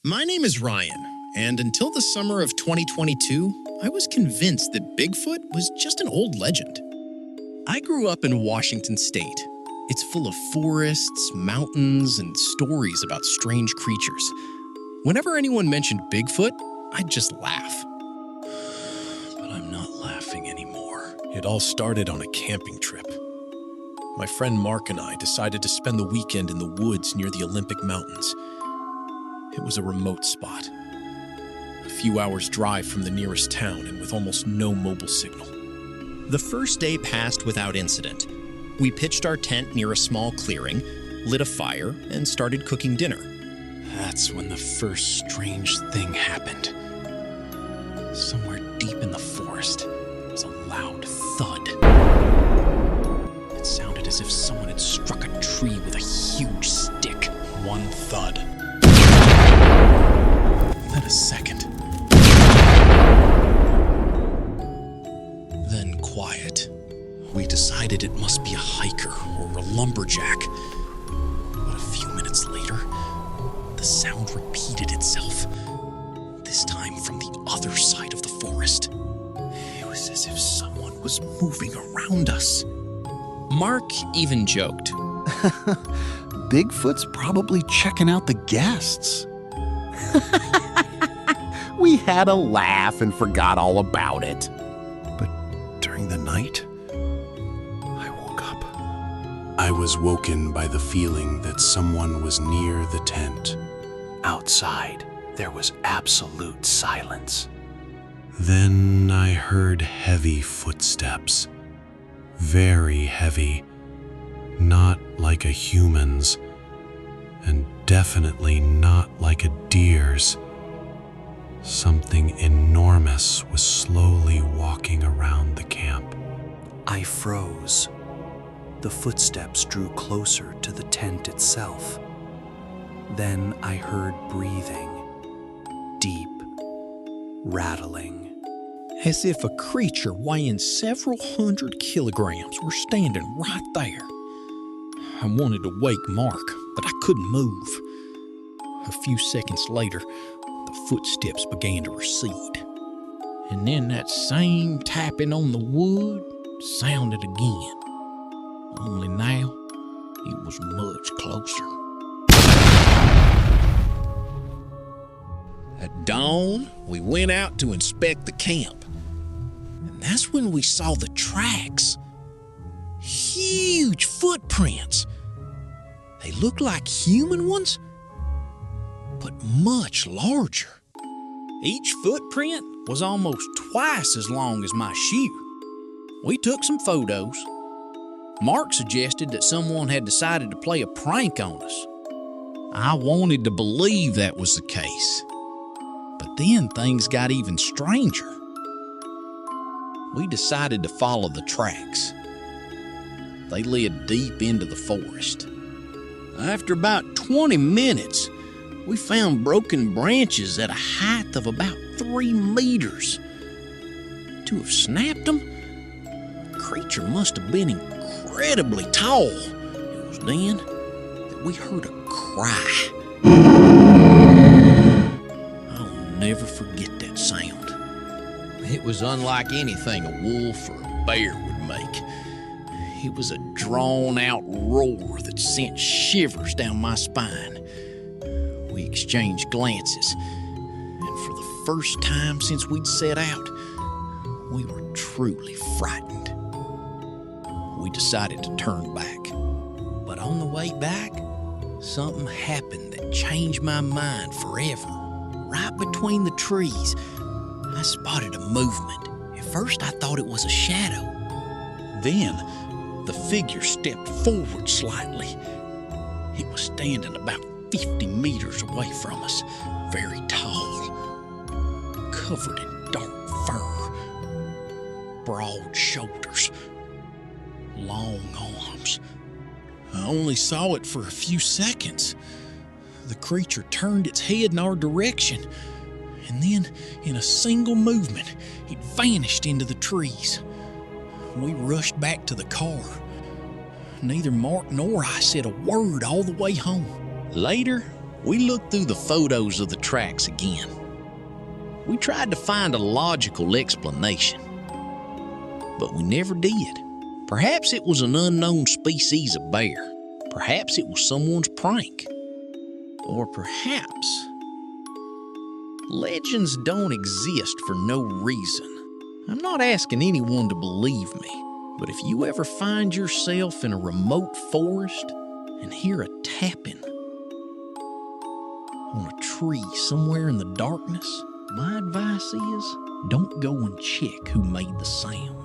My name is Ryan, and until the summer of 2022, I was convinced that Bigfoot was just an old legend. I grew up in Washington State. It's full of forests, mountains, and stories about strange creatures. Whenever anyone mentioned Bigfoot, I'd just laugh. But I'm not laughing anymore. It all started on a camping trip. My friend Mark and I decided to spend the weekend in the woods near the Olympic Mountains. It was a remote spot, a few hours' drive from the nearest town and with almost no mobile signal. The first day passed without incident. We pitched our tent near a small clearing, lit a fire, and started cooking dinner. That's when the first strange thing happened. Somewhere deep in the forest was a loud thud. It sounded as if someone had struck a tree with a huge stick. One thud. Then a second. Then quiet. We decided it must be a hiker or a lumberjack. But a few minutes later, the sound repeated itself. This time from the other side of the forest. It was as if someone was moving around us. Mark even joked. Bigfoot's probably checking out the guests. We had a laugh and forgot all about it. But during the night, I woke up. I was woken by the feeling that someone was near the tent. Outside, there was absolute silence. Then I heard heavy footsteps. Very heavy. Not like a human's, and definitely not like a deer's. Something enormous was slowly walking around the camp. I froze. The footsteps drew closer to the tent itself. Then I heard breathing, deep, rattling. As if a creature weighing several hundred kilograms were standing right there. I wanted to wake Mark, but I couldn't move. A few seconds later, the footsteps began to recede. And then that same tapping on the wood sounded again. Only now, it was much closer. At dawn, we went out to inspect the camp. And that's when we saw the tracks. Huge footprints. They looked like human ones, but much larger. Each footprint was almost twice as long as my shoe. We took some photos. Mark suggested that someone had decided to play a prank on us. I wanted to believe that was the case. But then things got even stranger. We decided to follow the tracks. They led deep into the forest. After about 20 minutes, we found broken branches at a height of about 3 meters. To have snapped them, the creature must have been incredibly tall. It was then that we heard a cry. I'll never forget that sound. It was unlike anything a wolf or a bear would make. It was a drawn-out roar that sent shivers down my spine. We exchanged glances, and for the first time since we'd set out, we were truly frightened. We decided to turn back, but on the way back, something happened that changed my mind forever. Right between the trees, I spotted a movement. At first, I thought it was a shadow. Then, the figure stepped forward slightly. It was standing about 50 meters away from us, very tall, covered in dark fur, broad shoulders, long arms. I only saw it for a few seconds. The creature turned its head in our direction, and then, in a single movement, it vanished into the trees. We rushed back to the car. Neither Mark nor I said a word all the way home. Later, We looked through the photos of the tracks again. We tried to find a logical explanation, but we never did. Perhaps it was an unknown species of bear. Perhaps it was someone's prank. Or perhaps legends don't exist for no reason. I'm not asking anyone to believe me, but if you ever find yourself in a remote forest and hear a tapping on a tree somewhere in the darkness, my advice is don't go and check who made the sound.